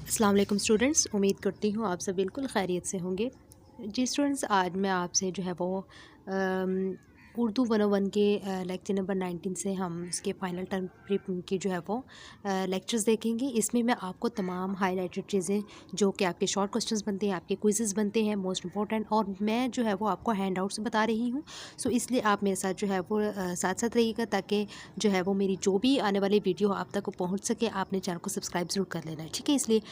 अस्सलाम वालेकुम स्टूडेंट्स, उम्मीद करती हूँ आप सब बिल्कुल खैरियत से होंगे। जी स्टूडेंट्स, आज मैं आपसे जो है वो उर्दू 101 के लेक्चर नंबर 19 से हम इसके फाइनल टर्म प्री की जो है वो लेक्चर्स देखेंगे। इसमें मैं आपको तमाम हाईलाइटेड चीज़ें जो कि आपके शॉर्ट क्वेश्चंस बनते हैं, आपके क्विज़ेस बनते हैं मोस्ट इंपॉर्टेंट, और मैं जो है वो आपको हैंड आउट्स बता रही हूँ। सो इसलिए आप मेरे साथ जो है वो साथ साथ रहिएगा, ताकि जो है वो मेरी जो भी आने वाली वीडियो आप तक पहुँच सके। आपने चैनल को सब्सक्राइब ज़रूर कर लेना है, ठीक है। इसलिए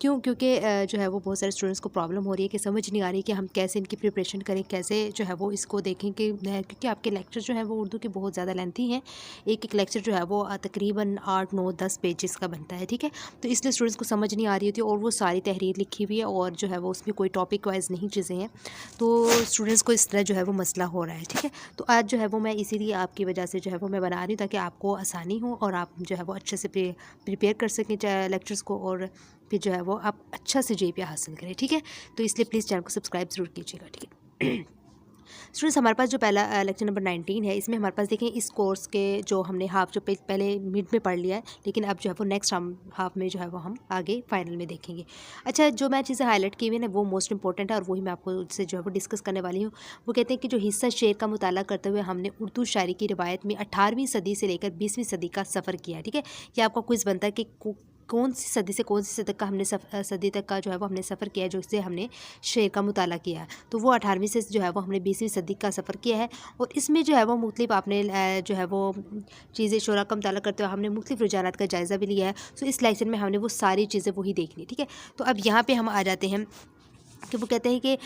क्योंकि जो है वो बहुत सारे स्टूडेंट्स को प्रॉब्लम हो रही है कि समझ नहीं आ रही कि हम कैसे इनकी प्रिपरेशन करें, कैसे जो है वो इसको देखें कि क्योंकि आपके लेक्चर जो है वो उर्दू के बहुत ज़्यादा लेंथी हैं। एक एक लेक्चर जो है वो तकरीबन 8 9 10 पेजेस का बनता है, ठीक है। तो इसलिए स्टूडेंट्स को समझ नहीं आ रही होती, और वो सारी तहरीर लिखी हुई है और जो है वो उसमें कोई टॉपिक वाइज नहीं चीज़ें हैं, तो स्टूडेंट्स को इस तरह जो है वो मसला हो रहा है, ठीक है। तो आज जो है वो मैं इसीलिए आपकी वजह से जो है वो मैं बना रही हूँ, ताकि आपको आसानी हो और आप जो है वो अच्छे से प्रिपेयर कर सकें लेक्चर्स को, और फिर जो है वो आप अच्छा से GPA हासिल करें, ठीक है। तो इसलिए प्लीज़ चैनल को सब्सक्राइब ज़रूर कीजिएगा, ठीक है। स्टूडेंट्स, हमारे पास जो पहला लेक्चर नंबर 19 है, इसमें हमारे पास देखें इस कोर्स के जो हमने हाफ जो पहले मिड में पढ़ लिया है, लेकिन अब जो है वो नेक्स्ट हम हाफ में जो है वो हम आगे फाइनल में देखेंगे। अच्छा, जो मैं चीज़ें हाईलाइट की हुई है ना वो मोस्ट इंपॉर्टेंट है, और वही मैं आपको उससे जो है वो डिस्कस करने वाली हूँ। वो कहते हैं कि जो हिस्सा शेर का मुताला करते हुए हमने उर्दू शायरी की रिवायत में 18वीं सदी से लेकर 20वीं सदी का सफ़र किया है, ठीक है। ये आपका क्विज़ बनता है कि कौन सी सदी से कौन सी सदी तक का हमने सदी तक का जो है वो हमने सफ़र किया है, जो इससे हमने शेर का मुताला किया है। तो वो 18वीं से जो है वो हमने 20वीं सदी का सफ़र किया है, और इसमें जो है वो मुख्तलिफ आपने जो है वो चीज़ें शोरा का मुताला करते हुए हमने मुख्तलिफ रुझानात का जायज़ा भी लिया है। सो इस लेक्चर में हमने वो सारी चीज़ें वही देखनी, ठीक है। तो अब यहाँ पे हम आ जाते हैं कि वो कहते हैं कि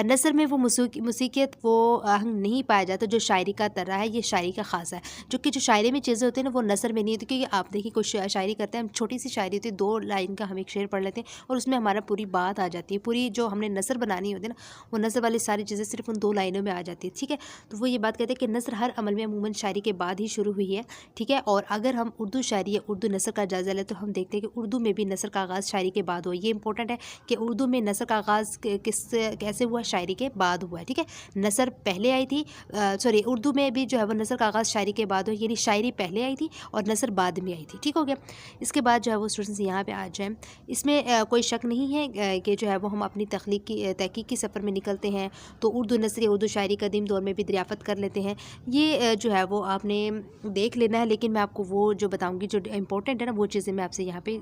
नसर में वो मूसीक़ियत वो आहंग नहीं पाया जाता जो शायरी का तर्रा है, ये शायरी का ख़ासा है। जो कि जो शायरी में चीज़ें होती हैं ना वो नसर में नहीं होती, क्योंकि आप देखिए कुछ शायरी करते हैं हम, छोटी सी शायरी होती है, 2 लाइन का हम एक शेर पढ़ लेते हैं और उसमें हमारा पूरी बात आ जाती है, पूरी जो हमने नसर बनानी होती है ना, वो नसर वाली सारी चीज़ें सिर्फ उन 2 लाइनों में आ जाती है, ठीक है। तो वो ये बात कहते हैं कि नसर हर अमल में अमूमन शायरी के बाद ही शुरू हुई है, ठीक है। और अगर हम उर्दू शायरी या उर्दू नसर का जायज़ा लें तो हम देखते हैं कि उर्दू में भी नसर का आगाज़ शायरी के बाद हुआ। ये इंपॉर्टेंट है कि उर्दू में नसर का आगाज़ कैसे हुआ, शायरी के बाद हुआ है, ठीक है। नसर पहले आई थी, सॉरी, उर्दू में भी जो है वो नसर का आगाज़ शायरी के बाद हुआ, यानी शायरी पहले आई थी और नसर बाद में आई थी, ठीक हो गया। इसके बाद जो है वो स्टूडेंट्स यहाँ पे आ जाएँ, इसमें कोई शक नहीं है कि जो है वो हम अपनी तहकीक की सफ़र में निकलते हैं तो उर्दू नसर या उर्दू शायरी कदीम दौर में भी दरियाफ़त कर लेते हैं। ये जो है वो आपने देख लेना है, लेकिन मैं आपको वो जो बताऊँगी जो इंपॉर्टेंट है ना, वो चीज़ें मैं आपसे यहाँ पे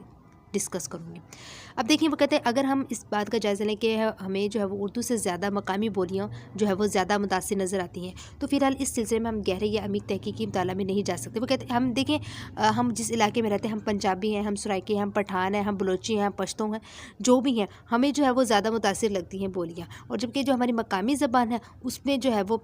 डिस्कस करूँगी। अब देखिए वो कहते हैं अगर हम इस बात का जायज़ा लें कि हमें जो है वो उर्दू से ज़्यादा मकामी बोलियाँ जो है वो ज़्यादा मुतासिर नज़र आती हैं, तो फ़िलहाल इस सिलसिले में हम गहरे या अमीर तहकीकी मुताला में नहीं जा सकते। वो कहते हैं हम देखें, हम जिस इलाके में रहते हैं, हम पंजाबी हैं, हम सराइकी हैं, हम पठान हैं, हम बलोची हैं, हम पश्तो हैं, जो भी हैं, हमें जो है वो ज़्यादा मुतासिर लगती हैं बोलियाँ। और जबकि जो हमारी मकामी ज़बान है उसमें जो है वो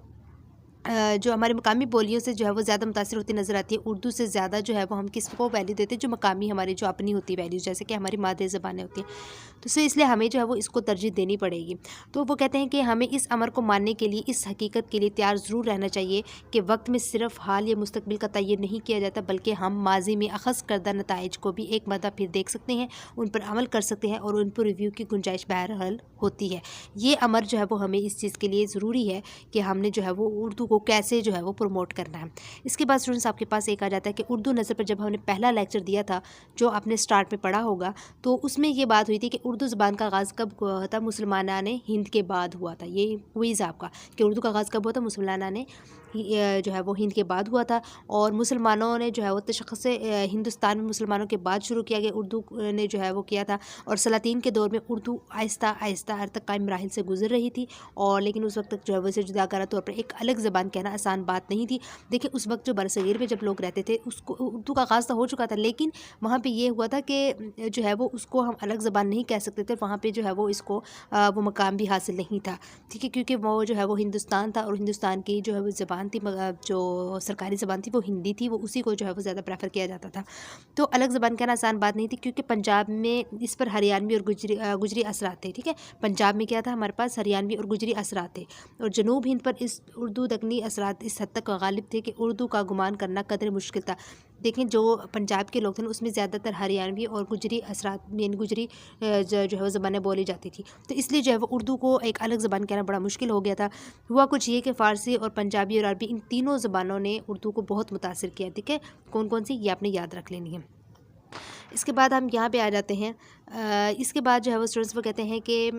जो हमारी मकामी बोलियों से जो है वो ज़्यादा मुतासिर होती नज़र आती है। उर्दू से ज़्यादा जो है वो हम किसको वैल्यू देते हैं, जो मकामी हमारी जो अपनी होती है वैल्यूज़, जैसे कि हमारी मादरी ज़बानें होती हैं। तो इसलिए हमें जो है वो इसको तरजीह देनी पड़ेगी। तो वो कहते हैं कि हमें इस अमर को मानने के लिए, इस हकीकत के लिए तैयार ज़रूर रहना चाहिए कि वक्त में सिर्फ हाल या मुस्तकबिल का तयन नहीं किया जाता, बल्कि हम माजी में अख़ज़ करदा नताइज को भी एक मरतबा फिर देख सकते हैं, उन पर अमल कर सकते हैं, और उन पर रिव्यू की गुंजाइश बहरहाल होती है। ये अमर जो है वो हमें इस चीज़ के लिए ज़रूरी है कि हमने जो है वो उर्दू को कैसे जो है वो प्रमोट करना है। इसके बाद स्टूडेंट्स आपके पास एक आ जाता है कि उर्दू नज़र पर जब हमने पहला लेक्चर दिया था, जो आपने स्टार्ट में पढ़ा होगा, तो उसमें ये बात हुई थी कि उर्दू ज़बान का आगाज़ कब हुआ था, मुसलमानाने हिंद के बाद हुआ था। ये क्विज़ आपका कि उर्दू का आगाज़ कब हुआ था, मुसलमानाने जो है वो हिंद के बाद हुआ था, और मुसलमानों ने जो है वो तशख़्ख़ुस हिंदुस्तान में मुसलमानों के बाद शुरू किया गया, उर्दू ने जो है वो किया था। और सलातीन के दौर में उर्दू आहिस्ता आहिस्ता हर तक कई मराहिल से गुजर रही थी, और लेकिन उस वक्त तक जो है वो इसे जुदागारा तौर पर एक अलग ज़बान कहना आसान बात नहीं थी। देखिए उस वक्त जो बरसगीर में जब लोग रहते थे, उसको उर्दू का आगाज़ तो हो चुका था, लेकिन वहाँ पे ये हुआ था कि जो है वो उसको हम अलग ज़बान नहीं कह सकते थे। वहाँ पे जो है वो इसको वो मकाम भी हासिल नहीं था, ठीक है, क्योंकि वो जो है वो हिंदुस्तान था, और हिंदुस्तान की जो है वो ज़बान थी, जो सरकारी ज़बान थी वो हिंदी थी, वो उसी को जो है वो ज़्यादा प्रेफर किया जाता था। तो अलग ज़बान कहना आसान बात नहीं थी, क्योंकि पंजाब में इस पर हरियाणवी और गुजरी असरात थे, ठीक है। पंजाब में क्या था, हमारे पास हरियाणवी और गुजरी असरात थे, और जनूब हिंद पर इस उर्दू दक्कनी असरात इस हद तक गालिब थे कि उर्दू का गुमान करना कदर मुश्किल था। देखें जो पंजाब के लोग थे ना, उसमें ज़्यादातर हरियाणवी और गुजरी असरात यानी गुजरी जो है वो ज़बानें बोली जाती थी, तो इसलिए जो है वो उर्दू को एक अलग ज़बान कहना बड़ा मुश्किल हो गया था। हुआ कुछ ये कि फ़ारसी और पंजाबी और अरबी, इन तीनों ज़बानों ने उर्दू को बहुत मुतासिर किया, ठीक है। कौन कौन सी, ये आपने याद रख लेनी है। اس کے بعد ہم یہاں پہ آ جاتے ہیں. اس کے بعد جو ہے وہ اسٹوڈنٹس وہ کہتے ہیں کہ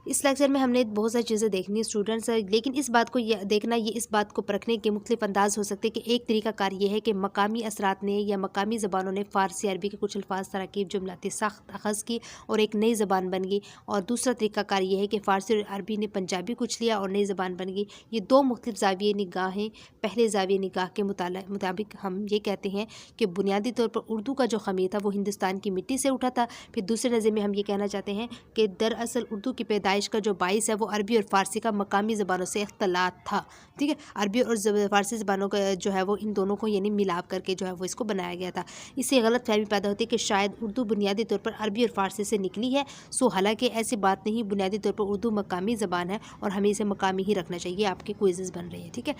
اس لیکچر میں ہم نے بہت ساری چیزیں دیکھنی ہے اسٹوڈنٹس، لیکن اس بات کو دیکھنا، یہ اس بات کو پرکھنے کے مختلف انداز ہو سکتے ہیں کہ ایک طریقہ کار یہ ہے کہ مقامی اثرات نے یا مقامی زبانوں نے فارسی عربی کے کچھ الفاظ، تراکیب، جملاتی ساخت اخذ کی اور ایک نئی زبان بن گئی، اور دوسرا طریقہ کار یہ ہے کہ فارسی اور عربی نے پنجابی کچھ لیا اور نئی زبان بن گئی. یہ دو مختلف زاویے نگاہیں. پہلے زاویے نگاہ کے مطابق ہم یہ کہتے ہیں کہ بنیادی طور پر اردو کا جو خمیر تھا وہ ہندوستان کی مٹی سے اٹھا تھا. پھر دوسرے نظر میں ہم یہ کہنا چاہتے ہیں کہ دراصل اردو کی پیدائش کا جو باعث ہے وہ عربی اور فارسی کا مقامی زبانوں سے اختلاط تھا. ٹھیک ہے، عربی اور فارسی زبانوں کا جو ہے وہ ان دونوں کو یعنی ملاپ کر کے جو ہے وہ اس کو بنایا گیا تھا. اس سے غلط فہمی پیدا ہوتی ہے کہ شاید اردو بنیادی طور پر عربی اور فارسی سے نکلی ہے. حالانکہ ایسی بات نہیں. بنیادی طور پر اردو مقامی زبان ہے اور ہمیں اسے مقامی ہی رکھنا چاہیے. آپ کے کوئزز بن رہے ہیں. ٹھیک ہے،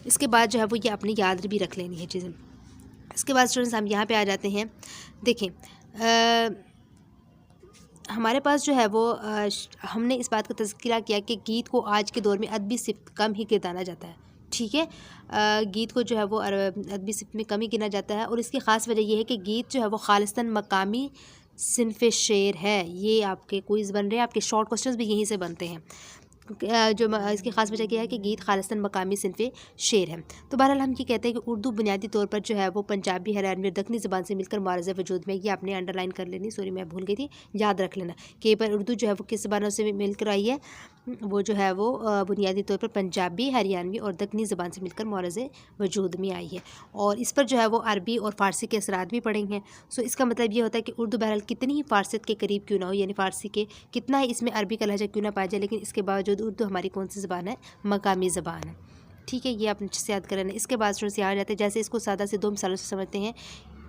اس کے بعد جو ہے وہ یہ اپنی یاد بھی رکھ لینی ہے چیزیں. اس کے بعد اسٹوڈنٹس ہم یہاں پہ آ جاتے ہیں. دیکھیں ہمارے پاس جو ہے وہ ہم نے اس بات کا تذکرہ کیا کہ گیت کو آج کے دور میں ادبی صفت کم ہی گردانا جاتا ہے. ٹھیک ہے، گیت کو جو ہے وہ ادبی صفت میں کم ہی گنا جاتا ہے، اور اس کی خاص وجہ یہ ہے کہ گیت جو ہے وہ خالصتاً مقامی صنف شعر ہے. یہ آپ کے کوئز بن رہے ہیں، آپ کے شارٹ کوسچنز بھی یہیں سے بنتے ہیں. جو اس کی خاص وجہ کیا ہے کہ گیت خالصتاً مقامی صنف شعر ہے. تو بہرحال ہم یہ کہتے ہیں کہ اردو بنیادی طور پر جو ہے وہ پنجابی، ہریانوی اور دکنی زبان سے مل کر معرض وجود میں. یہ آپ نے انڈر لائن کر لینی، سوری میں بھول گئی تھی، یاد رکھ لینا کہ پر اردو جو ہے وہ کس زبانوں سے مل کر آئی ہے. وہ جو ہے وہ بنیادی طور پر پنجابی، ہریانوی اور دکنی زبان سے مل کر معرض وجود میں آئی ہے، اور اس پر جو ہے وہ عربی اور فارسی کے اثرات بھی پڑے ہیں. اس کا مطلب یہ ہوتا ہے کہ اردو بہرحال کتنی ہی فارسیت کے قریب کیوں نہ ہو، یعنی فارسی کے کتنا ہی اس میں عربی کا لہجہ کیوں نہ پایا جائے، لیکن اس کے باوجود اردو ہماری کون سی زبان ہے؟ مقامی زبان ہے. ٹھیک ہے، یہ آپ اچھے سے یاد کریں. اس کے بعد اسٹوڈنٹس یہاں آ جاتے ہیں. جیسے اس کو سادہ سے 2 مثالوں سے سمجھتے ہیں.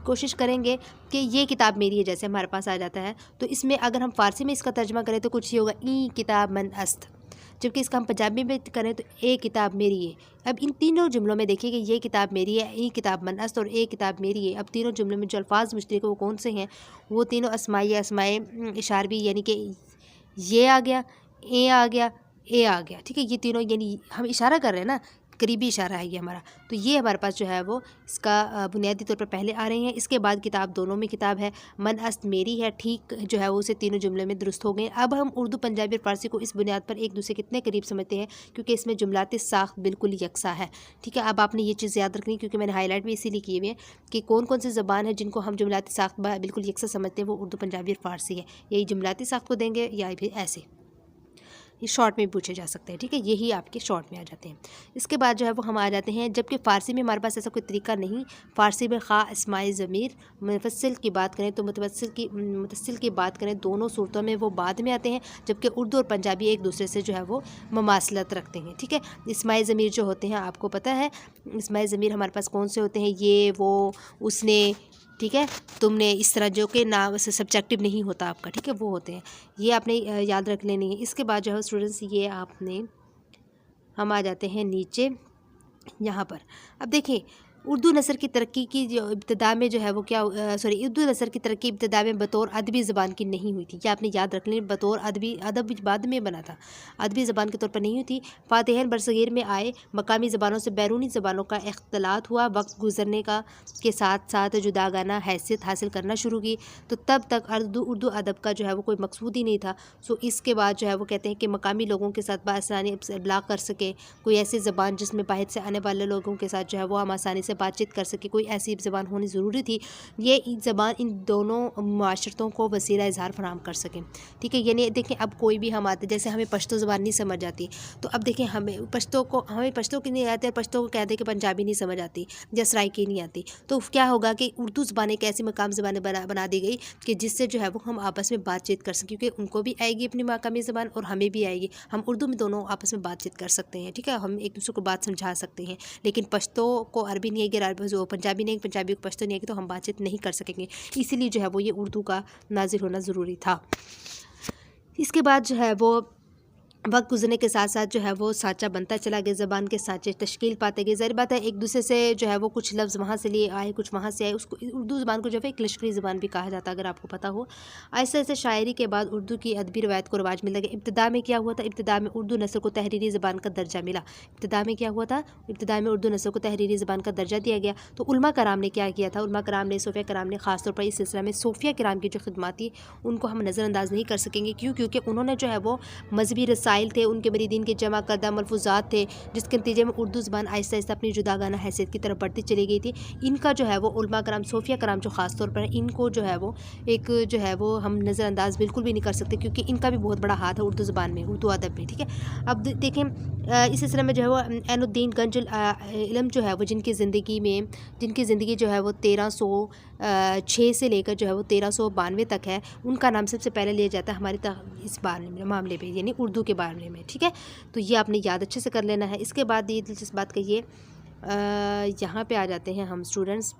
کوشش کریں گے کہ یہ کتاب میری ہے جیسے ہمارے پاس آ جاتا ہے، تو اس میں اگر ہم فارسی میں اس کا ترجمہ کریں تو کچھ یہ ہوگا، ای کتاب من است. جبکہ اس کا ہم پنجابی میں کریں تو اے کتاب میری ہے. اب ان تینوں جملوں میں دیکھیے کہ یہ کتاب میری ہے، ای کتاب من است اور اے کتاب میری ہے. اب تینوں جملوں میں جو الفاظ مشترک ہیں وہ کون سے ہیں؟ وہ تینوں اسمائی اشاربی، یعنی کہ یہ آ گیا، اے آ گیا، اے آ گیا. ٹھیک ہے، یہ تینوں یعنی ہم اشارہ کر رہے ہیں نا، قریبی اشارہ ہے یہ ہمارا. تو یہ ہمارے پاس جو ہے وہ اس کا بنیادی طور پر پہلے آ رہے ہیں. اس کے بعد کتاب دونوں میں کتاب ہے، من است میری ہے. ٹھیک جو ہے وہ اسے تینوں جملے میں درست ہو گئے. اب ہم اردو، پنجابی اور فارسی کو اس بنیاد پر ایک دوسرے کتنے قریب سمجھتے ہیں کیونکہ اس میں جملاتی ساخت بالکل یکساں ہے. ٹھیک ہے، اب آپ نے یہ چیز یاد رکھنی کیونکہ میں نے ہائی لائٹ بھی اسی لیے کیے ہوئے ہیں کہ کون کون سی زبان ہے جن کو ہم جملاتی ساخت بالکل یکساں سمجھتے ہیں. وہ اردو، پنجابی اور فارسی ہے. یہی جملاتی ساخت کو دیں گے یا پھر ایسے یہ شارٹ میں بھی پوچھے جا سکتے ہیں. ٹھیک ہے، یہی آپ کے شارٹ میں آ جاتے ہیں. اس کے بعد جو ہے وہ ہم آ جاتے ہیں، جبکہ فارسی میں ہمارے پاس ایسا کوئی طریقہ نہیں. فارسی میں خواہ اسماعی ضمیر متصل کی بات کریں تو متصل کی بات کریں دونوں صورتوں میں وہ بعد میں آتے ہیں، جبکہ اردو اور پنجابی ایک دوسرے سے جو ہے وہ مماثلت رکھتے ہیں. ٹھیک ہے، اسماعی ضمیر جو ہوتے ہیں آپ کو پتہ ہے اسماعی ضمیر ہمارے پاس کون سے ہوتے ہیں؟ یہ، وہ، اس نے. ٹھیک ہے، تم نے، اس طرح جو کہ نام سے سبجیکٹیو نہیں ہوتا آپ کا. ٹھیک ہے، وہ ہوتے ہیں. یہ آپ نے یاد رکھ لینی ہے. اس کے بعد جو ہے اسٹوڈنٹس یہ آپ نے، ہم آ جاتے ہیں نیچے یہاں پر. اب دیکھیں اردو نثر کی ترقی کی جو ابتدا میں جو ہے وہ کیا اردو نثر کی ترقی ابتدا میں بطور ادبی زبان کی نہیں ہوئی تھی. یہ آپ نے یاد رکھ لیں، بطور ادب بعد میں بنا تھا، ادبی زبان کے طور پر نہیں ہوئی تھی. فاتحین برصغیر میں آئے، مقامی زبانوں سے بیرونی زبانوں کا اختلاط ہوا، وقت گزرنے کے ساتھ ساتھ جداگانہ حیثیت حاصل کرنا شروع کی. تو تب تک اردو ادب کا جو ہے وہ کوئی مقصود ہی نہیں تھا. اس کے بعد جو ہے وہ کہتے ہیں کہ مقامی لوگوں کے ساتھ بآسانی ابلاغ کر سکے، کوئی ایسی زبان جس میں باہر سے آنے والے لوگوں کے ساتھ جو ہے وہ ہم آسانی سے بات چیت کر سکے، کوئی ایسی زبان ہونی ضروری تھی. یہ زبان ان دونوں معاشرتوں کو وسیلہ اظہار فراہم کر سکیں. ٹھیک ہے، یعنی دیکھیں اب کوئی بھی ہم آتے، جیسے ہمیں پشتو زبان نہیں سمجھ آتی، تو اب دیکھیں ہمیں پشتو کی نہیں آتی، پشتو کو کہتے ہیں کہ پنجابی نہیں سمجھ آتی یا سرائکی نہیں آتی، تو کیا ہوگا کہ اردو زبان ایک ایسی مقام زبانیں بنا دی گئی کہ جس سے جو ہے وہ ہم آپس میں بات چیت کر سکیں، کیونکہ ان کو بھی آئے گی اپنی مقامی زبان اور ہمیں بھی آئے گی. ہم اردو میں دونوں آپس میں بات چیت کر سکتے ہیں. ٹھیک ہے، ہم ایک دوسرے کو بات سمجھا سکتے ہیں. لیکن پشتو کو عربی نہیں آئے گی، پنجابی نہیں، پنجابی کو پشتو نہیں آئے گی، تو ہم بات چیت نہیں کر سکیں گے. اسی لیے جو ہے وہ یہ اردو کا نازل ہونا ضروری تھا. اس کے بعد جو ہے وہ وقت گزرنے کے ساتھ ساتھ جو ہے وہ سانچہ بنتا چلا گیا، زبان کے سانچے تشکیل پاتے گئے۔ ظاہر بات ہے ایک دوسرے سے جو ہے وہ کچھ لفظ وہاں سے لیے آئے، کچھ وہاں سے آئے۔ اس کو اردو زبان کو جو ہے ایک لشکری زبان بھی کہا جاتا ہے، اگر آپ کو پتہ ہو۔ آہستہ آہستہ شاعری کے بعد اردو کی ادبی روایت کو رواج ملتا گیا۔ ابتدا میں کیا ہوا تھا؟ ابتدا میں اردو نثر کو تحریری زبان کا درجہ ملا۔ ابتدا میں کیا ہوا تھا؟ ابتدا میں اردو نثر کو تحریری زبان کا درجہ دیا گیا۔ تو علماء کرام نے کیا کیا تھا؟ علماء کرام نے، صوفیہ کرام نے خاص طور پر اس سلسلہ میں صوفیہ کرام کی جو خدمات تھی ان کو ہم نظر انداز نہیں کر سکیں گے۔ کیوں؟ کیونکہ انہوں نے جو ہے وہ مذہبی رسائل تھے، ان کے مریدین کے جمع کردہ ملفوظات تھے، جس کے نتیجے میں اردو زبان آہستہ آہستہ اپنی جداگانہ حیثیت کی طرف بڑھتی چلی گئی تھی۔ ان کا جو ہے وہ علماء کرام، صوفیہ کرام جو خاص طور پر ہیں، ان کو جو ہے وہ ایک جو ہے وہ ہم نظر انداز بالکل بھی نہیں کر سکتے، کیونکہ ان کا بھی بہت بڑا ہاتھ ہے اردو زبان میں، اردو ادب میں، ٹھیک ہے۔ اب دیکھیں اس سلسلے میں جو ہے وہ عین الدین گنج علم جو ہے وہ جن کی زندگی جو ہے وہ 1306 سے لے کر جو ہے وہ 1392 تک ہے، ان کا نام سب سے پہلے لیا جاتا ہے ہمارے اس معاملے پہ، یعنی اردو کے بارے میں، ٹھیک ہے۔ تو یہ آپ نے یاد اچھے سے کر لینا ہے۔ اس کے بعد یہ دلچسپ بات کہیے، یہاں پہ آ جاتے ہیں ہم اسٹوڈنٹس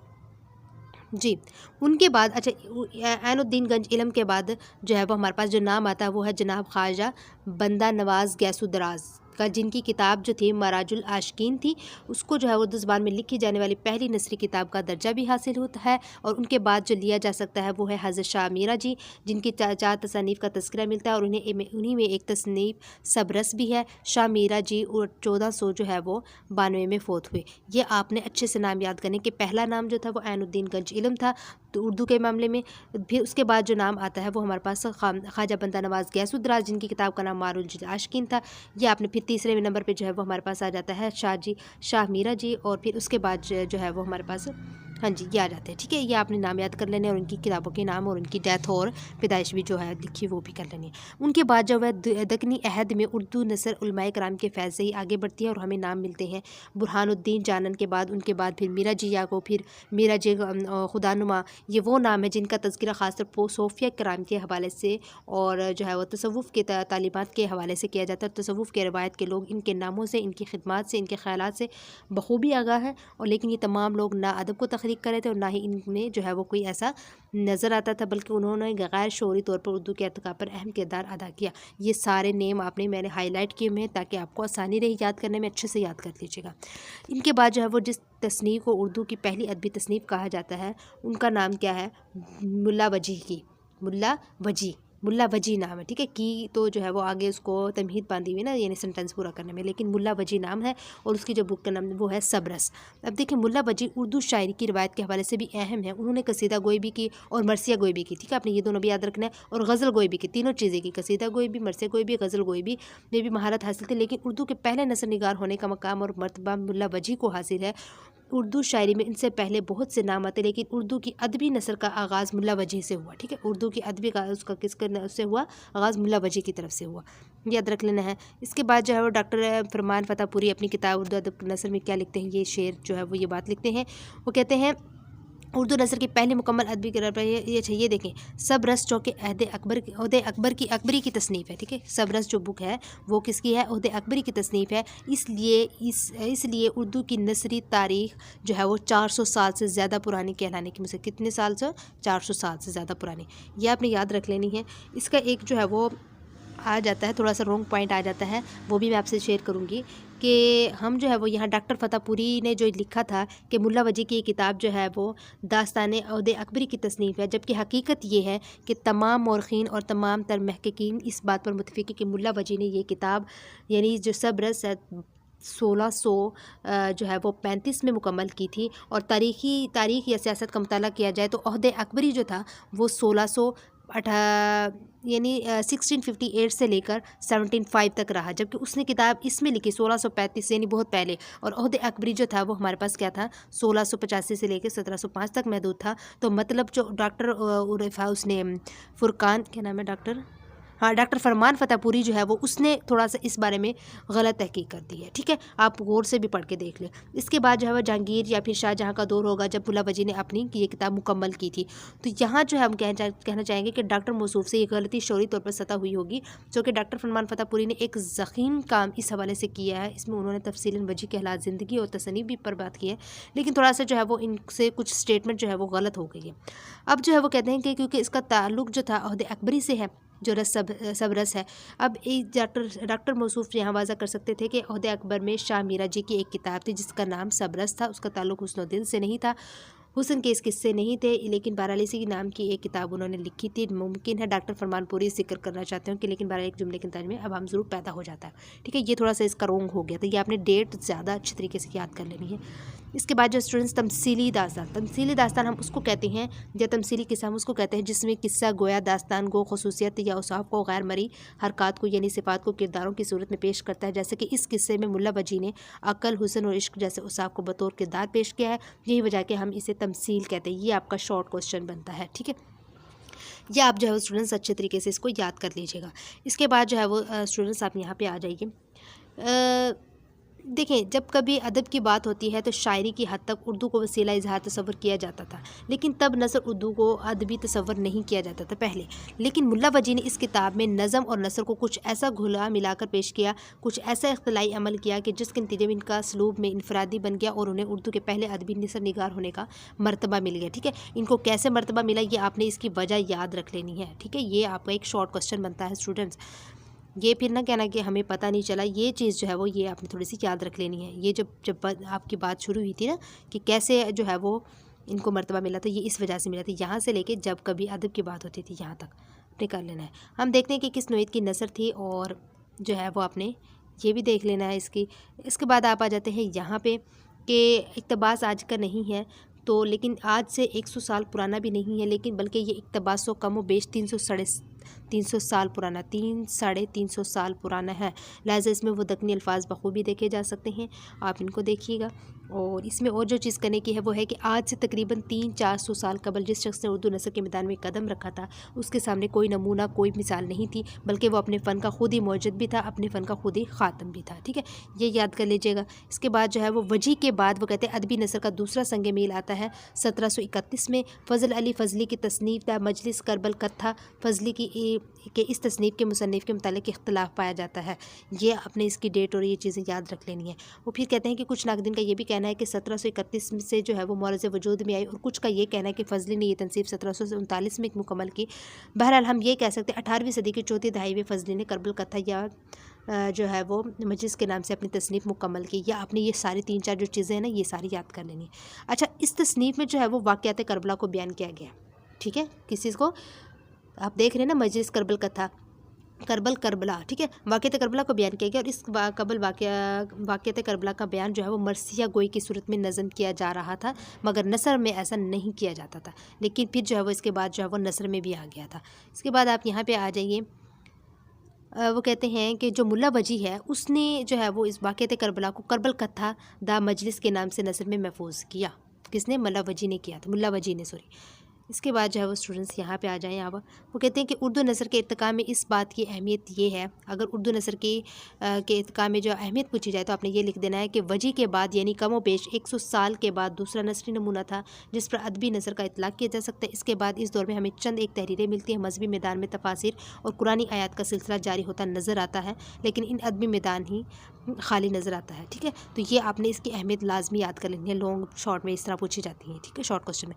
جی۔ ان کے بعد عین الدین گنج علم کے بعد جو ہے وہ ہمارے پاس جو نام آتا ہے وہ ہے جناب خواجہ بندہ نواز گیس الدراز کا، جن کی کتاب جو تھی مراج العاشقین تھی، اس کو جو ہے اردو زبان میں لکھی جانے والی پہلی نثری کتاب کا درجہ بھی حاصل ہوتا ہے۔ اور ان کے بعد جو لیا جا سکتا ہے وہ ہے حضرت شاہ میرا جی، جن کی 4 تصانیف کا تذکرہ ملتا ہے، اور انہی میں ایک تصنیف سبرس بھی ہے۔ شاہ میرا جی 1400 جو ہے وہ 92 میں فوت ہوئے۔ یہ آپ نے اچھے سے نام یاد کرنے کہ پہلا نام جو تھا وہ عین الدین گنج علم تھا تو اردو کے معاملے میں، پھر اس کے بعد جو نام آتا ہے وہ ہمارے پاس خواجہ بندہ نواز گیس الدراز، جن کی کتاب کا نام مراج العاشقین تھا۔ یہ آپ نے پھر تیسرے نمبر پہ جو ہے وہ ہمارے پاس آ جاتا ہے شاہ میرا جی، اور پھر اس کے بعد جو ہے وہ ہمارے پاس ہاں جی یہ آ جاتے ہیں، ٹھیک ہے۔ یہ آپ نے نام یاد کر لینے، اور ان کی کتابوں کے نام اور ان کی ڈیتھ اور پیدائش بھی جو ہے لکھی وہ بھی کر لینی ہے۔ ان کے بعد جو ہے دکنی عہد میں اردو نثر علماء کرام کے فیض سے ہی آگے بڑھتی ہے، اور ہمیں نام ملتے ہیں برہان الدین جانن کے بعد، ان کے بعد پھر میرا جی یعقوب، پھر میرا جی خدا نما۔ یہ وہ نام ہے جن کا تذکرہ خاص طور پر صوفیہ کرام کے حوالے سے اور جو ہے وہ تصوف کے تعلیمات کے حوالے سے کیا جاتا ہے۔ تصوف کے روایت کے لوگ ان کے ناموں سے، ان کی خدمات سے، ان کے خیالات سے بخوبی آگاہ ہیں، اور لیکن یہ تمام لوگ نہ ادب کو تخلیق کرے تھے اور نہ ہی ان میں جو ہے وہ کوئی ایسا نظر آتا تھا، بلکہ انہوں نے غیر شعوری طور پر اردو کے ارتقاء پر اہم کردار ادا کیا۔ یہ سارے نیم میں نے ہائی لائٹ کیے ہوئے ہیں تاکہ آپ کو آسانی رہی یاد کرنے میں، اچھے سے یاد کر لیجیے گا۔ ان کے بعد جو ہے وہ جس تصنیف کو اردو کی پہلی ادبی تصنیف کہا جاتا ہے، ان کا نام کیا ہے؟ ملا وجی نام ہے، ٹھیک ہے۔ کی تو جو ہے وہ آگے اس کو تمہید باندھی ہوئی نا، یعنی سنٹنس پورا کرنے میں، لیکن ملا وجی نام ہے، اور اس کی جو بک کا نام وہ ہے سبرس۔ اب دیکھیں ملا وجی اردو شاعری کی روایت کے حوالے سے بھی اہم ہے۔ انہوں نے قصیدہ گوئی بھی کی اور مرثیہ گوئی بھی کی، ٹھیک ہے، آپ نے یہ دونوں بھی یاد رکھنا ہے، اور غزل گوئی بھی کی، تینوں چیزیں کی، قصیدہ گوئی بھی، مرثیہ گوئی بھی، غزل گوئی بھی میں بھی مہارت حاصل تھی۔ لیکن اردو کے پہلے نثر نگار ہونے کا مقام اور مرتبہ ملا وجی کو حاصل ہے۔ اردو شاعری میں ان سے پہلے بہت سے نام آتے، لیکن اردو کی ادبی نثر کا آغاز ملا وجی سے ہوا، ٹھیک ہے۔ اردو کی ادبی کا اس کا کس سے ہوا آغاز؟ ملا وجی کی طرف سے ہوا، یاد رکھ لینا ہے۔ اس کے بعد جو ہے وہ ڈاکٹر فرمان فتح پوری اپنی کتاب اردو ادب نثر میں کیا لکھتے ہیں؟ یہ شعر جو ہے وہ یہ بات لکھتے ہیں، وہ کہتے ہیں اردو نثر کی پہلی مکمل ادبی کردار پر یہ دیکھیں سبرس جو کہ عہد اکبری کی تصنیف ہے، ٹھیک ہے۔ سبرس جو بک ہے وہ کس کی ہے؟ عہد اکبری کی تصنیف ہے۔ اس لیے اردو کی نثری تاریخ جو ہے وہ 400 سال سے زیادہ پرانی کہلانے کی، مجھ سے کتنے سال سے؟ 400 سال سے زیادہ پرانی، یہ آپ نے یاد رکھ لینی ہے۔ اس کا ایک جو ہے وہ آ جاتا ہے، تھوڑا سا رونگ پوائنٹ آ جاتا ہے، وہ بھی میں آپ سے شیئر کروں گی کہ ہم جو ہے وہ یہاں ڈاکٹر فتح پوری نے جو لکھا تھا کہ ملا وجی کی کتاب جو ہے وہ داستان عہد اکبری کی تصنیف ہے، جبکہ حقیقت یہ ہے کہ تمام مورخین اور تمام تر محققین اس بات پر متفق ہے کہ ملا وجی نے یہ کتاب یعنی جو سبرس 1600 جو ہے وہ 35 میں مکمل کی تھی، اور تاریخ یا سیاست کا مطالعہ کیا جائے تو عہد اکبری جو تھا وہ 1658 سے لے کر 1705 تک رہا، جبکہ اس نے کتاب اس میں لکھی 1635 یعنی بہت پہلے، اور عہد اکبری جو تھا وہ ہمارے پاس کیا تھا 1685 سے لے کے 1705 تک محدود تھا۔ تو مطلب جو ڈاکٹر اس نے فرقان کیا نام ہے ڈاکٹر فرمان فتح پوری جو ہے وہ اس نے تھوڑا سا اس بارے میں غلط تحقیق کر دی ہے، ٹھیک ہے، آپ غور سے بھی پڑھ کے دیکھ لیں۔ اس کے بعد جو ہے وہ جہانگیر یا پھر شاہ جہاں کا دور ہوگا جب ملا وجی نے اپنی یہ کتاب مکمل کی تھی۔ تو یہاں جو ہے ہم کہنا چاہیں گے کہ ڈاکٹر موصوف سے یہ غلطی شعوری طور پر سطح ہوئی ہوگی، جو کہ ڈاکٹر فرمان فتح پوری نے ایک ضخیم کام اس حوالے سے کیا ہے۔ اس میں انہوں نے تفصیلاً وجی کے حالات زندگی اور تصنیف بھی پر بات کی ہے، لیکن تھوڑا سا جو ہے وہ ان سے کچھ سٹیٹمنٹ جو ہے وہ غلط ہو گئی ہے۔ اب جو ہے وہ کہتے ہیں کہ کیونکہ اس کا تعلق جو تھا عہد اکبری سے ہے، جو रस सब रस है। अब एक डॉक्टर मौसूफ़ यहाँ वाज़ा कर सकते थे कि ओहदे अकबर में शाह मीरा जी की एक किताब थी जिसका नाम सब रस था। उसका ताल्लुक़ हुस्न-ओ-दिल से नहीं था, हुस्न के इस किस्से नहीं थे, लेकिन बहरहाल इसी के नाम की एक किताब उन्होंने लिखी थी। मुमकिन है डॉक्टर फरमानपुरी ज़िक्र करना चाहते हो कि लेकिन बहरहाल एक जुमले के अंदाज में अब हम ज़रूर पैदा हो जाता है। ठीक है, ये थोड़ा सा इसका रोंग हो गया था। ये आपने डेट ज़्यादा अच्छी तरीके से याद कर लेनी है। इसके बाद जो स्टूडेंट्स तमसीली दास्तान हम उसको कहते हैं, या तमसीली किस्सा हम उसको कहते हैं जिसमें किस्सा गोया दास्तान को खसूसियत या औसाफ को गैर मरी हरकत को यानी सिफ़ात को किरदारों की सूरत में पेश करता है। जैसे कि इस किस्से में मुल्ला वजी ने अक्ल, हुस्न और इश्क जैसे औसाफ को बतौर किरदार पेश किया है। यही वजह कि हम इसे तमसील कहते हैं। ये आपका शॉर्ट क्वेश्चन बनता है। ठीक है, ये आप जो है वो स्टूडेंट्स अच्छे तरीके से इसको याद कर लीजिएगा। इसके बाद जो है वो स्टूडेंट्स आप यहाँ पे आ जाइए। देखें, जब कभी अदब की बात होती है तो शायरी की हद तक उर्दू को वसीला इज़हार तसव्वुर किया जाता था, लेकिन तब नसर उर्दू को अदबी तसव्वुर नहीं किया जाता था पहले। लेकिन मुल्ला वजी ने इस किताब में नज़म और नसर को कुछ ऐसा घुला मिलाकर पेश किया, कुछ ऐसा इख्तलाई अमल किया कि जिसके नतीजे में इनका असलूब में इनफरादी बन गया और उन्हें उर्दू के पहले अदबी नसर निगार होने का मर्तबा मिल गया। ठीक है, इनको कैसे मर्तबा मिला ये आपने इसकी वजह याद रख लेनी है। ठीक है, ये आपका एक शॉर्ट क्वेश्चन बनता है स्टूडेंट्स। ये फिर ना कहना कि हमें पता नहीं चला, ये चीज़ जो है वो ये आपने थोड़ी सी याद रख लेनी है। ये जब आपकी बात शुरू हुई थी ना कि कैसे जो है वो इनको मर्तबा मिला था, ये इस वजह से मिला था। यहाँ से लेके जब कभी अदब की बात होती थी यहाँ तक आपने कर लेना है। हम देखते हैं कि किस नोयत की नसर थी और जो है वो आपने ये भी देख लेना है इसकी। इसके बाद आप आ जाते हैं यहाँ पे कि इक़्तिबास आज का नहीं है, तो लेकिन आज से 100 साल पुराना भी नहीं है, लेकिन बल्कि ये इक़्तिबास कम व बेश 300 साल पुराना 300-350 साल पुराना है। लिहाजा इसमें वो दक्कनी अल्फाज बखूबी देखे जा सकते हैं, आप इनको देखिएगा। और इसमें और जो चीज़ करने की है वो है कि आज से तकरीबन 300-400 साल कबल जिस शख्स ने उर्दू नसर के मैदान में कदम रखा था उसके सामने कोई नमूना, कोई मिसाल नहीं थी, बल्कि वो अपने फ़न का खुद ही मौजद भी था, अपने फ़न का खुद ही ख़ातम भी था। ठीक है, ये याद कर लीजिएगा। इसके बाद जो है वो वजी के बाद वो कहते हैं अदबी नसर का दूसरा संग मील आता है 1731 में। फ़ज़ल अली फ़ज़ली की तसनीफ़ द मजलिस करबल कत्था फ़ज़ली के इस तसनीफ़ के मुसन्निफ़ के मुतालिक इख्तलाफ पाया जाता है। ये आपने इसकी डेट और ये चीज़ें याद रख लेनी है। वो फिर कहते हैं कि कुछ नाक़दीन का ये भी कहना है कि 1731 से जो है वो मौरज़ वजूद में आई, और कुछ का ये कहना है कि फ़ज़ली ने ये तनसीब 1739 में मुकम्मल की। बहरहाल हम ये कह सकते हैं 18वीं सदी की चौथी दहाई में फ़ज़ली ने करबल कत्था या जो है वो मजलिस के नाम से अपनी तसनीफ़ मुकम्मल की। या आपने ये सारी 3-4 जो चीज़ें हैं ना ये सारी याद कर लेनी है। अच्छा, इस तसनीफ़ में जो है वो वाक़यात करबला को बयान किया गया। ठीक है, किस चीज़ को आप देख रहे हैं ना, मजलिस करबल कथा करबला। ठीक है, वाक़यात करबला को बयान किया गया, और इस कबल वाक़यात करबला का बयान जो है वो मरसिया गोई की सूरत में नज़म किया जा रहा था, मगर नसर में ऐसा नहीं किया जाता था। लेकिन फिर जो है वो इसके बाद जो है वो नसर में भी आ गया था। इसके बाद आप यहाँ पे आ जाइए। वो कहते हैं कि जो मुल्ला वजी है उसने जो है वो इस वाक़यात करबला को करबल कथा द मजलिस के नाम से नसर में महफूज किया। किसने? मुल्ला वजी ने किया था, मुल्ला वजी ने, सॉरी। इसके बाद जो है वो स्टूडेंट्स यहाँ पे आ जाएँ। अब वो कहते हैं कि उर्दू नसर के इर्तिका में इस बात की अहमियत ये है, अगर उर्दू नसर के इर्तिका में जो अहमियत पूछी जाए तो आपने ये लिख देना है कि वजी के बाद यानी कम व बेश 100 साल के बाद दूसरा नसरी नमूना था जिस पर अदबी नसर का इतलाक़ किया जा सकता है। इसके बाद इस दौर में हमें चंद एक तहरीरें मिलती हैं, मजहबी मैदान में तफासिर और कुरानी आयात का सिलसिला जारी होता नज़र आता है, लेकिन इन अदबी मैदान ही खाली नज़र आता है। ठीक है, तो ये आपने इसकी अहमियत लाजमी याद कर लेनी है, लॉन्ग शॉर्ट में इस तरह पूछी जाती है। ठीक है, शॉर्ट क्वेश्चन में।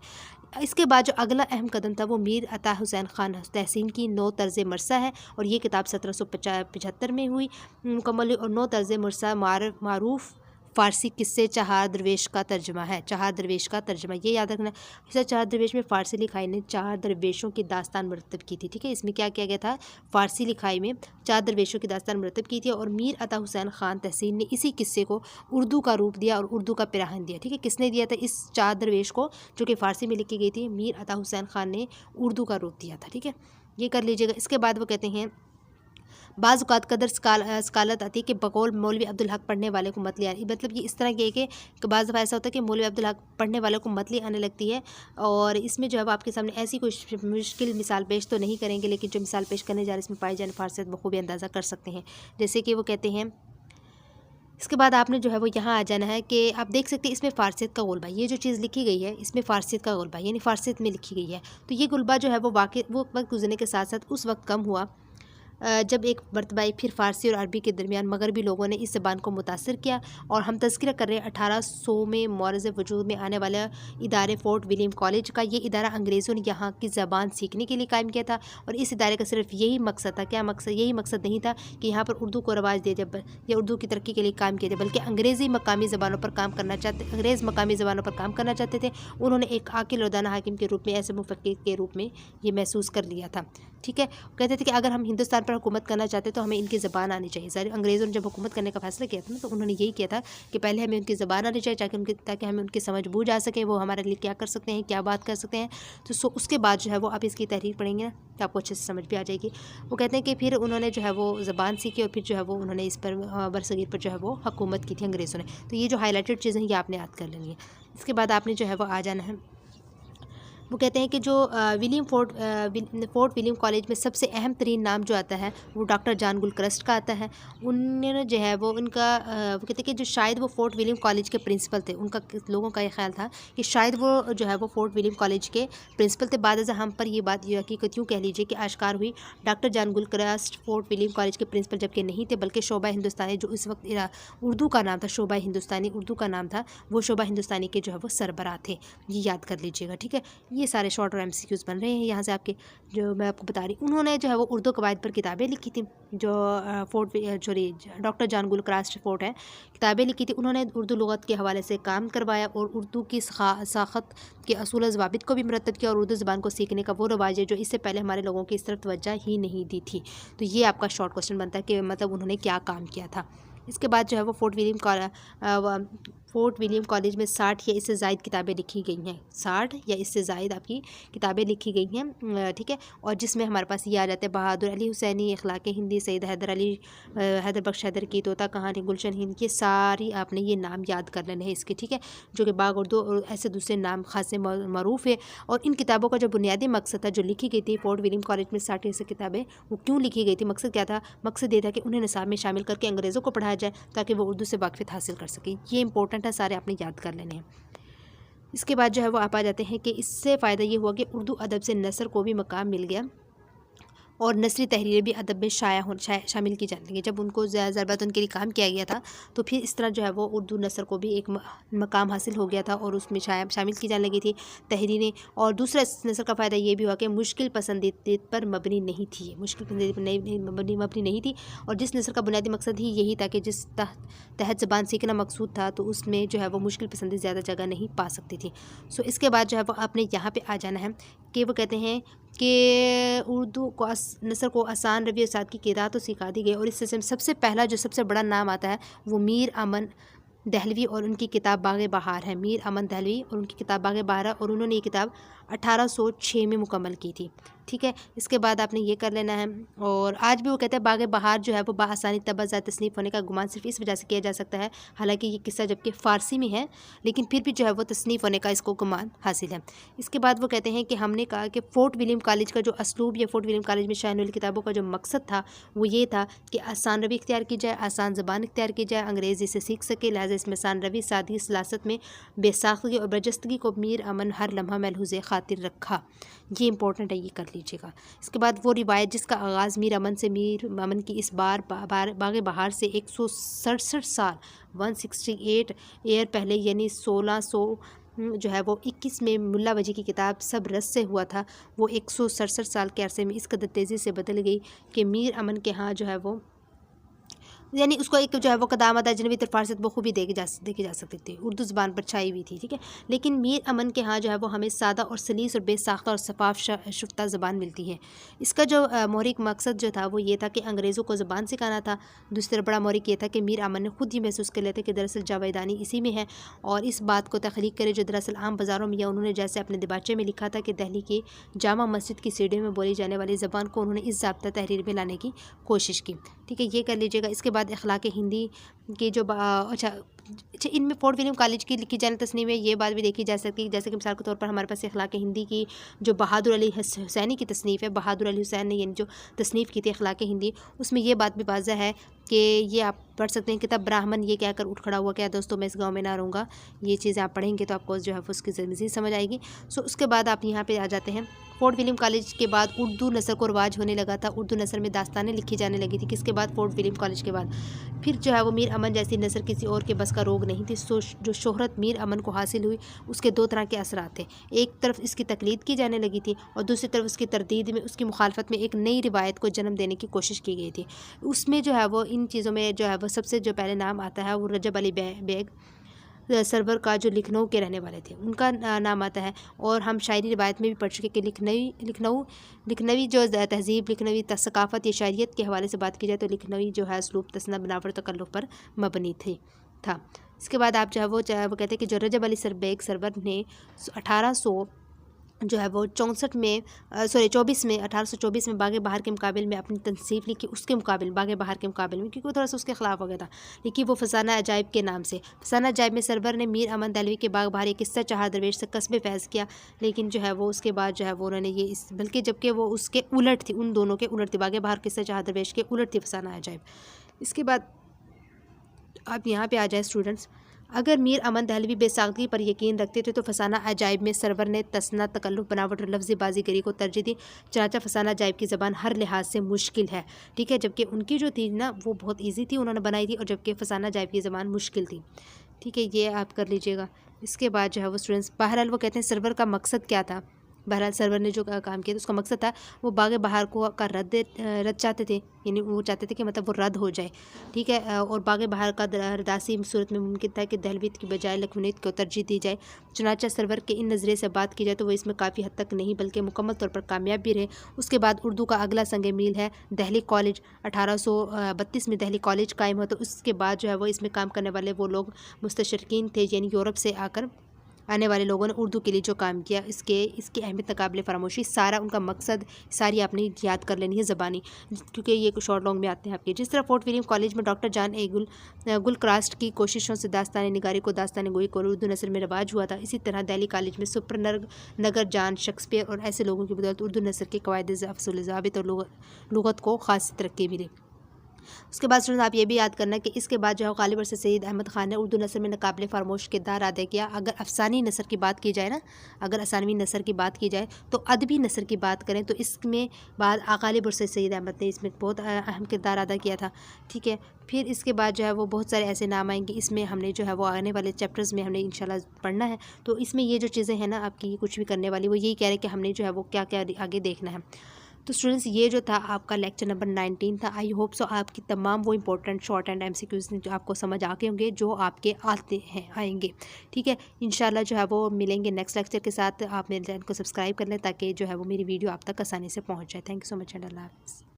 इसके बाद जो अगला अहम कदम था वो मीर अता हुसैन खान तहसीन की 9 तर्ज़ मरसा है, और ये किताब 1775 में हुई मुकम्मल, और 9 तर्ज़ मरसा मारूफ़ फ़ारसी किस्से चहार दरवेश का तर्जमा है। चहार दरवेश का तर्जमा ये याद रखना। इसे चहार दरवेश में फ़ारसी लिखाई ने 4 दरवेशों की दास्तान मरतब की थी। ठीक है, इसमें क्या किया गया था? फ़ारसी लिखाई में 4 दरवेशों की दास्तान मरतब की थी, और मीर अता हुसैन खान तहसीन ने इसी किस्से को उर्दू का रूप दिया और उर्दू का पिराहन दिया। ठीक है, किसने दिया था? इस 4 दरवेश को, जो कि फ़ारसी में लिखी गई थी, मीर अता हुसैन खान ने उर्दू का रूप दिया था। ठीक है, ये कर लीजिएगा। इसके बाद वो कहते हैं बाज़ औक़ात कदर स्कालत आती है कि बकौल मौलवी अब्दुल हक पढ़ने वाले को मतली आनी, मतलब ये इस तरह की है कि बाज़ दफ़ा ऐसा होता है कि मौलवी अब्दुल हक पढ़ने वाले को मतली आने लगती है। और इसमें जो है आपके सामने ऐसी कोई मुश्किल मिसाल पेश तो नहीं करेंगे, लेकिन जो मिसाल पेश करने जा रहे हैं इसमें पाई जाने फ़ारसियत बखूबी अंदाज़ा कर सकते हैं। जैसे कि वो कहते हैं, इसके बाद आपने जो है वो यहाँ आ जाना है कि आप देख सकते हैं इसमें फ़ारसियत का गुलबा, ये जो चीज़ लिखी गई है इसमें फ़ारसियत का गुलबा यानी फ़ारसियत में लिखी गई है। तो ये गुलबा जो है वो वक्त गुजरने के साथ साथ उस वक्त कम हुआ जब एक मरतबा फिर फ़ारसी और अरबी के दरमियान मगरबी लोगों ने इस ज़बान को मुतासिर किया। और हम तज़किरा कर रहे हैं 1800 में मौरज़ वजूद में आने वाला इदारे फ़ोर्ट विलियम कॉलेज का। ये इदारा अंग्रेज़ों ने यहाँ की ज़बान सीखने के लिए कायम किया था, और इस इदारे का सिर्फ यही मकसद था, क्या मकसद, यही मकसद नहीं था कि यहाँ पर उर्दू को रवाज दिया जाए या उर्दू की तरक्की के लिए काम किया जाए, बल्कि अंग्रेज़ी मकामी ज़बानों पर काम करना चाहते थे। उन्होंने एक आकिल और दाना हाकिम के रूप में, ऐसे मुफक्किर के रूप में ये महसूस कर लिया था। ठीक है, कहते थे कि अगर हम हिंदुस्तान पर हुकूमत करना चाहते तो हमें इनकी ज़बान आनी चाहिए। सारे अंग्रेज़ों ने जब हुकूमत करने का फैसला किया था ना, तो उन्होंने यही किया था कि पहले हमें उनकी ज़बान आनी चाहिए, ताकि हमें उनकी समझ बूझ आ सके, वो हमारे लिए क्या कर सकते हैं, क्या बात कर सकते हैं। तो उसके बाद जो है वो आप इसकी तहरीर पढ़ेंगे ना, तो आपको अच्छे से समझ भी आ जाएगी। वो कहते हैं कि फिर उन्होंने जो है वो ज़बान सीखी, और फिर जो है वो उन्होंने इस पर बरसगीर पर जो है वो हुकूमत की थी अंग्रेज़ों ने। तो ये जो हाईलाइटेड चीज़ें हैं ये आपने याद कर लेनी है। इसके बाद आपने जो है वो आ जाना है। वो कहते हैं कि जो फोर्ट विलियम कॉलेज में सबसे अहम तरीन नाम जो आता है वो डॉक्टर जॉन गुलक्रिस्ट का आता है। उन्होंने जो है वो उनका वो कहते हैं कि जो शायद वो फोर्ट विलियम कॉलेज के प्रिंसिपल थे। उनका लोगों का ये ख्याल था कि शायद वो जो है वो फोर्ट विलियम कॉलेज के प्रिंसिपल थे। बाद हम पर ये बात हकीकत यूँ कह लीजिए कि आश्कार हुई। Doctor John Gilchrist Fort William College के प्रिंसिपल जबकि नहीं थे, बल्कि शोबा हिंदुस्तानी, जो इस वक्त उर्दू का नाम था, शोबा हिंदुस्तानी उर्दू का नाम था, वो शोबा हिंदुस्तानी के जो है वो सरबराह थे। ये याद कर लीजिएगा, ठीक है। ये सारे शॉर्ट और MCQs बन रहे हैं यहाँ से आपके, जो मैं आपको बता रही हूँ। उन्होंने जो है वो उर्दू कवायद पर किताबें लिखी थी, जो डॉक्टर जॉन गुलक्रिस्ट फोर्ट है, किताबें लिखी थी। उन्होंने उर्दू लुगत के हवाले से काम करवाया और उर्दू की साखत के असूल ज़वाबित को भी मरतब किया, और उर्दू ज़बान को सीखने का वो रवाज है जो इससे पहले हमारे लोगों की इस तरफ तवज्जो ही नहीं दी थी। तो ये आपका शॉर्ट क्वेश्चन बनता है कि मतलब उन्होंने क्या काम किया था। इसके बाद जो है वो फोर्ट विलियम कॉलेज में 60 या इससे ज़ायद किताबें लिखी गई हैं। 60 या इससे ज़ायद आपकी किताबें लिखी गई हैं, ठीक है। और जिसमें हमारे पास ये आ जाते हैं बहादुर अली हुसैनी, इखलाक हिंदी, सैयद हैदर बख्श हैदर की, तोता कहानी, गुलशन हिंद, ये सारी आपने ये नाम याद कर लेने हैं इसके, ठीक है। जो कि बाग उर्दू और ऐसे दूसरे नाम खासे मरूफ़ है। और इन किताबों का जो बुनियादी मकसद था, जो लिखी गई थी फोर्ट विलियम कॉलेज में 60 ऐसी किताबें, वो क्यों लिखी गई थी, मकसद क्या था? मकसद ये था कि उन्हें निसाब में शामिल करके अंग्रेज़ों को पढ़ाया जाए, ताकि वो उर्दू से वाक़फ़ियत हासिल कर सकें। ये इंपॉर्टेंट है, सारे आपने याद कर लेने हैं। इसके बाद जो है वो आप आ जाते हैं कि इससे फ़ायदा ये हुआ कि उर्दू अदब से नसर को भी मकाम मिल गया, और नसरी तहरीरें भी अदब में शामिल की जाने लगी। जब उनको ज़रूरत उनके लिए काम किया गया था, तो फिर इस तरह जो है वो उर्दू नसर को भी एक मकाम हासिल हो गया था, और उसमें शामिल की जाने लगी थी तहरीरें। और दूसरा इस नसर का फ़ायदा ये भी हुआ कि मुश्किल पसंदीद पर मबनी नहीं थी, मुश्किल पसंदीद पर मबनी नहीं थी। और जिस नसर का बुनियादी मकसद ही यही था कि जिस तहत ज़बान सीखना मकसूद था, तो उसमें जो है वो मुश्किल पसंदीद ज़्यादा जगह नहीं पा सकती थी। सो इसके बाद जो है वो आपने यहाँ पर आ जाना है कि वो कहते हैं कि उर्दू को नसर को आसान रवि और सादगी की राह तो सिखा दी गई। और इस सिलसिले में सबसे पहला जो सबसे बड़ा नाम आता है वो मीर अमन दहलवी और उनकी किताब बाग़ बहार है। मीर अमन दहलवी और उनकी किताब बाग़ बहार है, और उन्होंने ये किताब 1806 में मुकम्मल की थी, ठीक है। इसके बाद आपने ये कर लेना है। और आज भी वो कहते हैं बाग़ बहार जो है वो बासानी तबज़ा तसनीफ़ होने का गुमान सिर्फ इस वजह से किया जा सकता है, हालांकि ये किस्सा जबकि फ़ारसी में है, लेकिन फिर भी जो है वो तसनीफ़ होने का इसको गुमान हासिल है। इसके बाद वो कहते हैं कि हमने कहा कि फ़ोर्ट विलियम कॉलेज का जो असलूब या फ़ोर्ट विलियम कॉलेज में शामिल वाली किताबों का जो मकसद था वो ये था कि आसान रवि इख्तियार की जाए, आसान ज़बान इख्तियार की जाए, अंग्रेज़ी से सीख सके। लिहाजा इसमें आसान रवि, सादगी, सलासत में बेसाख्तगी और बरजस्तगी को मीर अमन हर लम्हा महलूज़ खातिर रखा। ये इंपॉर्टेंट है, ये कर लीजिएगा। इसके बाद वो रिवायत जिसका आगाज़ मीर अमन की इस बार बाग़ बहार से 167 साल 168 ईयर पहले, यानी 1600 जो है वो 21 में मुल्ला वजी की किताब सब रस से हुआ था, वो 167 साल के अरसे में इस कदर तेज़ी से बदल गई कि मीर अमन के यहाँ जो है वो, यानी उसको एक जो है वो कदामत अजनबी तरफार से बखूबी देखी जा सकती थी, उर्दू ज़बान पर छाई हुई थी, ठीक है। लेकिन मीर अमन के यहाँ जो है वो हमें सादा और सलीस और बेसाख्ता और सफ़ाफ शुफ्ता ज़बान मिलती है। इसका जो महरिक मकसद जो था वो ये था कि अंग्रेज़ों को ज़बान सिखाना था। दूसरा बड़ा महरिक ये था कि मीर अमन ने खुद ही महसूस कर लेते कि दरअसल जावेदानी इसी में है, और इस बात को तख्लीक करे जो दरअसल आम बाज़ारों में, या उन्होंने जैसे अपने दिबाचे में लिखा था कि दिल्ली की जामा मस्जिद की सीढ़ियों में बोली जाने वाली ज़बान को उन्होंने इस ज़ाब्ता तहरीर में लाने की कोशिश की, ठीक है। ये कर लीजिएगा। इसके बाद इखलाक हिंदी की जो अच्छा अच्छा, इनमें फोर्ट विलियम कॉलेज की लिखी जाने तस्नीम है, ये बात भी देखी जा सकती है। जैसे कि मिसाल के तौर पर हमारे पास अखलाक हिंदी की जो बहादुर अली हुसैनी की तसनीफ़ है, बहादुर अली हुसैन ने यानी जो तसनीफ़ की थी अखलाक हिंदी, उसमें ये बात भी वाज़ह है कि ये आप पढ़ सकते हैं किताब ब्राह्मण ये कहकर उठ खड़ा हुआ, क्या दोस्तों मैं इस गाँव में ना रहूँगा। ये चीज़ें आप पढ़ेंगे तो आपको जो है वो उसकी मज़ीद समझ आएगी। सो उसके बाद आप यहाँ पे आ जाते हैं। फोर्ट विलियम कॉलेज के बाद उर्दू नसर को रवाज होने लगा था, उर्दू नसर में दास्तानें लिखी जाने लगी थी। किसके बाद? फोर्ट विलियम कॉलेज के बाद। फिर जो है वो मीर अमन जैसी नसर किसी और के बस का रोग नहीं थी। जो शोहरत मीर अमन को हासिल हुई उसके दो तरह के असरात थे। एक तरफ इसकी तकलीद की जाने लगी थी और दूसरी तरफ उसकी तरदीद में, उसकी मुखालफत में एक नई रिवायत को जन्म देने की कोशिश की गई थी। उसमें जो है वो इन चीज़ों में जो है वो सबसे जो पहले नाम आता है वो रजब अली बेग सरवर का, जो लखनऊ के रहने वाले थे, उनका नाम आता है। और हम शायरी रिवायत में भी पढ़ चुके कि लखनवी जो तहज़ीब, लखनवी सकाफ़त या शायरियत के हवाले से बात की जाए तो लखनवी जो है उसलूब तसना बनावट तकल्लुफ़ पर मबनी था। इसके बाद आप जो है वो कहते हैं कि जो रजब अली सरवर ने 1800 जो है वो 24 में 1824 में बाग़ बहार के मुकाबले में अपनी तनसीब लिखी, उसके मुकाबले बाग़ बहार के मुकाबले में, क्योंकि वो थोड़ा सा उसके ख़िलाफ़ हो गया था, लिखी वो फ़साना अजाइब के नाम से। फ़साना अजाइब में सरवर ने मीर अमन दहलवी के बाग़ बहार एक किस्सा चहार दरवेश से कस्बे फैज़ किया, लेकिन जो है वो उसके बाद जो है वो उन्होंने ये बल्कि जबकि वो उसके उलट थी, उन दोनों के उलट थी, बाग़ बहार किस्सा चहार दरवेश के उलट थी फ़साना अजाइब। इसके बाद आप यहाँ पे आ जाए स्टूडेंट्स, अगर मीर अमन दहलवी बेसाख्तगी पर यकीन रखते थे तो फ़साना अजाइब में सरवर ने तसना तकल्लुफ़ बनावट और लफ्ज़ी बाजीगरी को तरजीह दी। चनाचा फ़साना अजाइब की ज़बान हर लिहाज से मुश्किल है, ठीक है, जबकि उनकी जो थी ना वो बहुत ईजी थी, उन्होंने बनाई थी, और जबकि फ़साना अजाइब की ज़बान मुश्किल थी, ठीक है, ये आप कर लीजिएगा। इसके बाद जो है वो स्टूडेंट्स, बहरहाल वो कहते हैं सरवर का मकसद क्या था। बहरहाल सरवर ने जो काम किया था उसका मकसद था वो बाग़ बहार को का रद्द चाहते थे, यानी वो चाहते थे कि मतलब वो रद्द हो जाए, ठीक है, और बाग़ बहार का रदासी सूरत में मुमकिन था कि दहलवीत की बजाय लखनवीत को तरजीह दी जाए। चुनाचा सरवर के इन नज़रिए से बात की जाए तो वो इसमें काफ़ी हद तक नहीं बल्कि मुकम्मल तौर पर कामयाब भी रहे। उसके बाद उर्दू का अगला संग मील है दिल्ली कॉलेज। 1832 में दिल्ली कॉलेज कायम हुआ, तो उसके बाद जो है वो इसमें काम करने वाले वो लोग मुस्तशरकीन थे, यानी यूरोप से आने वाले लोगों ने उर्दू के लिए जो काम किया, इसकी अहमियत नाकाबिले फरामोशी। सारा उनका मकसद सारी आपने याद कर लेनी है ज़बानी, क्योंकि ये शॉर्ट लॉन्ग में आते हैं आपके। जिस तरह फोर्ट विलियम कॉलेज में डॉक्टर जॉन ए गुलक्रास्ट की कोशिशों से दास्तान निगारी को दास्तान गोई को उर्दू नसर में रवाज हुआ था, इसी तरह दिल्ली कॉलेज में नगर जान शेक्सपियर और ऐसे लोगों की बदौलत उर्दू नसर के कवायद अफ़ज़ुल ज़ाबित और लुग़त को ख़ास तरक्की मिली। उसके बाद स्टूडेंट्स आप ये भी याद करना कि इसके बाद जो है गालिब वर्सेस सईद अहमद ख़ान ने उर्दू नसर में नाकाबिले फरामोश किरदार अदा किया। अगर अफ़सानी नसर की बात की जाए ना, अगर असानवी नसर की बात की जाए तो अदबी नसर की बात करें तो इसमें बाद गालिब वर्सेस सईद अहमद ने इसमें बहुत अहम किरदार अदा किया था, ठीक है। फिर इसके बाद जो है वो बहुत सारे ऐसे नाम आएंगे, इसमें हमने जो है वो आने वाले चैप्टर्स में हमने इंशाल्लाह पढ़ना है। तो इसमें ये जो चीज़ें हैं ना आपकी कुछ भी करने वाली, वो यही कह रहे हैं कि हमने जो है वो क्या क्या आगे देखना है। तो स्टूडेंट्स ये जो था आपका लेक्चर नंबर 19 था। आई होप सो आपकी तमाम वो इंपॉर्टेंट शॉर्ट एंड एमसीक्यूज़ जो आपको समझ आ गए होंगे, जो आपके आएंगे, ठीक है। इंशाल्लाह जो है वो मिलेंगे नेक्स्ट लेक्चर के साथ। आप मेरे चैनल को सब्सक्राइब कर लें ताकि जो है वो मेरी वीडियो आप तक आसानी से पहुंच जाए। Thank you so much and अल्लाह हाफ़िज़।